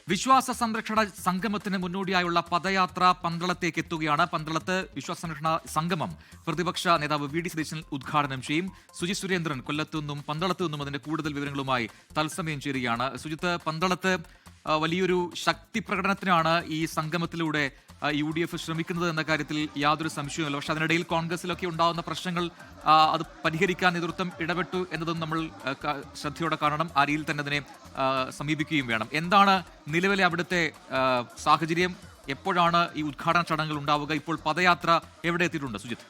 വിശ്വാസ സംരക്ഷണ സംഗമത്തിന് മുന്നോടിയായുള്ള പദയാത്ര പന്തളത്തേക്ക് എത്തുകയാണ്. പന്തളത്ത് വിശ്വാസ സംരക്ഷണ സംഗമം പ്രതിപക്ഷ നേതാവ് വി.ഡി. സതീശൻ ഉദ്ഘാടനം ചെയ്യും. സുജിത് സുരേന്ദ്രൻ കൊല്ലത്തു നിന്നും പന്തളത്തു നിന്നും അതിന്റെ കൂടുതൽ വിവരങ്ങളുമായി തത്സമയം ചേരുകയാണ്. സുജിത്ത്, പന്തളത്ത് വലിയൊരു ശക്തി പ്രകടനത്തിനാണ് ഈ സംഗമത്തിലൂടെ UDF ശ്രമിക്കുന്നത് എന്ന കാര്യത്തിൽ യാതൊരു സംശയവുമില്ല. പക്ഷെ അതിനിടയിൽ കോൺഗ്രസിലൊക്കെ ഉണ്ടാകുന്ന പ്രശ്നങ്ങൾ അത് പരിഹരിക്കാൻ നേതൃത്വം ഇടപെട്ടു എന്നതും നമ്മൾ ശ്രദ്ധയോടെ കാണണം. ആ രീതിയിൽ തന്നെ അതിനെ സമീപിക്കുകയും വേണം. എന്താണ് നിലവിലെ അവിടുത്തെ സാഹചര്യം? എപ്പോഴാണ് ഈ ഉദ്ഘാടന ചടങ്ങുകൾ ഉണ്ടാവുക? ഇപ്പോൾ പദയാത്ര എവിടെ എത്തിയിട്ടുണ്ട് സുജിത്ത്?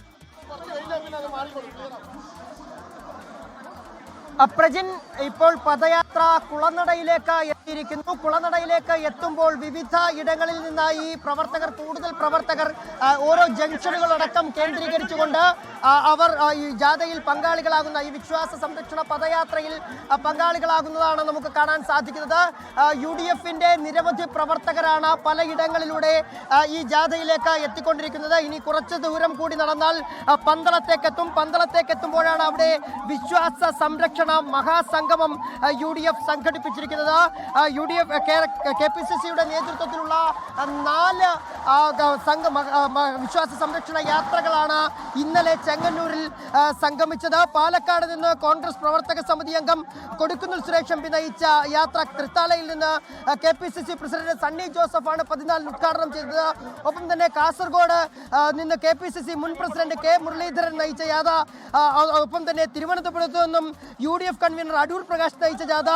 പ്രജിൻ, ഇപ്പോൾ പദയാത്ര കുളനടയിലേക്ക് എത്തിയിരിക്കുന്നു. കുളനടയിലേക്ക് എത്തുമ്പോൾ വിവിധ ഇടങ്ങളിൽ നിന്നായി കൂടുതൽ പ്രവർത്തകർ ഓരോ ജംഗ്ഷനുകളടക്കം കേന്ദ്രീകരിച്ചുകൊണ്ട് അവർ ഈ ജാഥയിൽ പങ്കാളികളാകുന്ന, ഈ വിശ്വാസ സംരക്ഷണ പദയാത്രയിൽ പങ്കാളികളാകുന്നതാണ് നമുക്ക് കാണാൻ സാധിക്കുന്നത്. UDF-ന്റെ നിരവധി പ്രവർത്തകരാണ് പലയിടങ്ങളിലൂടെ ഈ ജാഥയിലേക്ക് എത്തിക്കൊണ്ടിരിക്കുന്നത്. ഇനി കുറച്ച് ദൂരം കൂടി നടന്നാൽ പന്തളത്തേക്കെത്തും. പന്തളത്തേക്കെത്തുമ്പോഴാണ് അവിടെ വിശ്വാസ സംരക്ഷണ മഹാസംഗമം UDF സംഘടിപ്പിച്ചിരിക്കുന്നത്. UDF KPCCയുടെ നേതൃത്വത്തിലുള്ള 4 വിശ്വാസ സംരക്ഷണ യാത്രകളാണ് ഇന്നലെ ചെങ്ങന്നൂരിൽ സംഗമിച്ചത്. പാലക്കാട് നിന്ന് കോൺഗ്രസ് പ്രവർത്തക സമിതി അംഗം കൊടിക്കുന്നിൽ സുരേഷ് എം.പി. നയിച്ച യാത്ര തൃത്താലയിൽ നിന്ന് KPCC പ്രസിഡന്റ് സണ്ണി ജോസഫാണ് 14 ഉദ്ഘാടനം ചെയ്തത്. ഒപ്പം തന്നെ കാസർഗോഡ് നിന്ന് KPCC മുൻ പ്രസിഡന്റ് K. മുരളീധരൻ നയിച്ച യാത്ര, ഒപ്പം തന്നെ തിരുവനന്തപുരത്ത് നിന്നും UDF കൺവീനർ അടൂർ പ്രകാശ് നയിച്ച ജാഥ,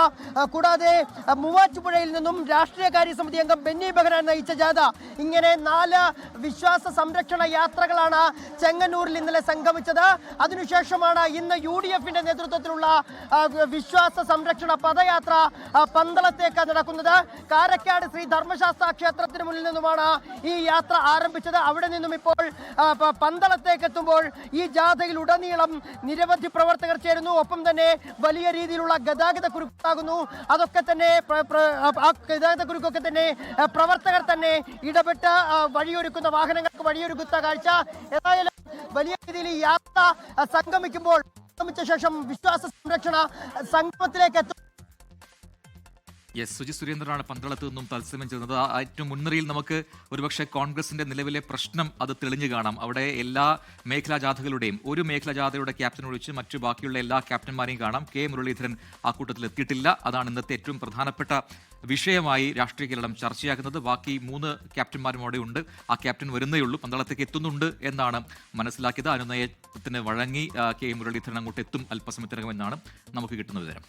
കൂടാതെ മൂവാറ്റുപുഴയിൽ നിന്നും രാഷ്ട്രീയകാര്യ സമിതി അംഗം ബെന്നി ബെഹ്റാൻ നയിച്ച ജാഥ, ഇങ്ങനെ 4 വിശ്വാസ സംരക്ഷണ യാത്രകളാണ് ചെങ്ങന്നൂരിൽ ഇന്നലെ സംഗമിച്ചത്. അതിനുശേഷമാണ് ഇന്ന് UDF-ന്റെ നേതൃത്വത്തിലുള്ള വിശ്വാസ സംരക്ഷണ പദയാത്ര പന്തളത്തേക്ക് നടക്കുന്നത്. കാരക്കാട് ശ്രീ ധർമ്മശാസ്ത്ര ക്ഷേത്രത്തിന് മുന്നിൽ നിന്നുമാണ് ഈ യാത്ര ആരംഭിച്ചത്. അവിടെ നിന്നും ഇപ്പോൾ പന്തളത്തേക്ക് എത്തുമ്പോൾ ഈ ജാഥയിൽ ഉടനീളം നിരവധി പ്രവർത്തകർ ചേരുന്നു. ഒപ്പം തന്നെ വലിയ രീതിയിലുള്ള ഗതാഗത കുരുക്കുണ്ടാകുന്നു. അതൊക്കെ തന്നെ ആ ഗതാഗത കുരുക്കൊക്കെ തന്നെ പ്രവർത്തകർ തന്നെ ഇടപെട്ട് വഴിയൊരുക്കുന്ന, വാഹനങ്ങൾക്ക് വഴിയൊരുക്കുന്ന കാഴ്ച. ഏതായാലും വലിയ രീതിയിൽ ഈ യാത്ര സംഗമിച്ച ശേഷം വിശ്വാസ സംരക്ഷണ സംഗമത്തിലേക്ക് എത്തും. സുജിത് സുരേന്ദ്രനാണ് പന്തളത്ത് നിന്നും തത്സമയം ചെയ്യുന്നത്. ഏറ്റവും മുൻനിരയിൽ നമുക്ക് ഒരുപക്ഷെ കോൺഗ്രസിന്റെ നിലവിലെ പ്രശ്നം അത് തെളിഞ്ഞു കാണാം. അവിടെ എല്ലാ മേഖലാ ജാഥകളുടെയും ഒരു മേഖലാ ജാഥയുടെ ക്യാപ്റ്റൻ ഒഴിച്ച് മറ്റു ബാക്കിയുള്ള എല്ലാ ക്യാപ്റ്റന്മാരെയും കാണാം. K. മുരളീധരൻ ആ കൂട്ടത്തിൽ എത്തിയിട്ടില്ല. അതാണ് ഇന്നത്തെ ഏറ്റവും പ്രധാനപ്പെട്ട വിഷയമായി രാഷ്ട്രീയ കേരളം ചർച്ചയാക്കുന്നത്. ബാക്കി 3 ക്യാപ്റ്റന്മാരും അവിടെ ഉണ്ട്. ആ ക്യാപ്റ്റൻ വരുന്നേയുള്ളൂ, പന്തളത്തേക്ക് എത്തുന്നുണ്ട് എന്നാണ് മനസ്സിലാക്കിയത്. അനുനയത്തിന് വഴങ്ങി K. മുരളീധരൻ അങ്ങോട്ട് എത്തും അല്പസമയത്തിനകമെന്നാണ് നമുക്ക് കിട്ടുന്ന വിവരം.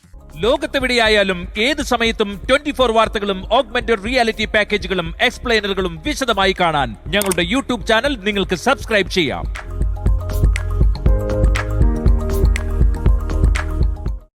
ലോകത്തെവിടെയായാലും ഏത് സമയത്തും 24 വാർത്തകളും ഓഗ്മെന്റഡ് റിയാലിറ്റി പാക്കേജുകളും എക്സ്പ്ലെയിനറുകളും വിശദമായി കാണാൻ ഞങ്ങളുടെ YouTube ചാനൽ നിങ്ങൾക്ക് സബ്സ്ക്രൈബ് ചെയ്യാം.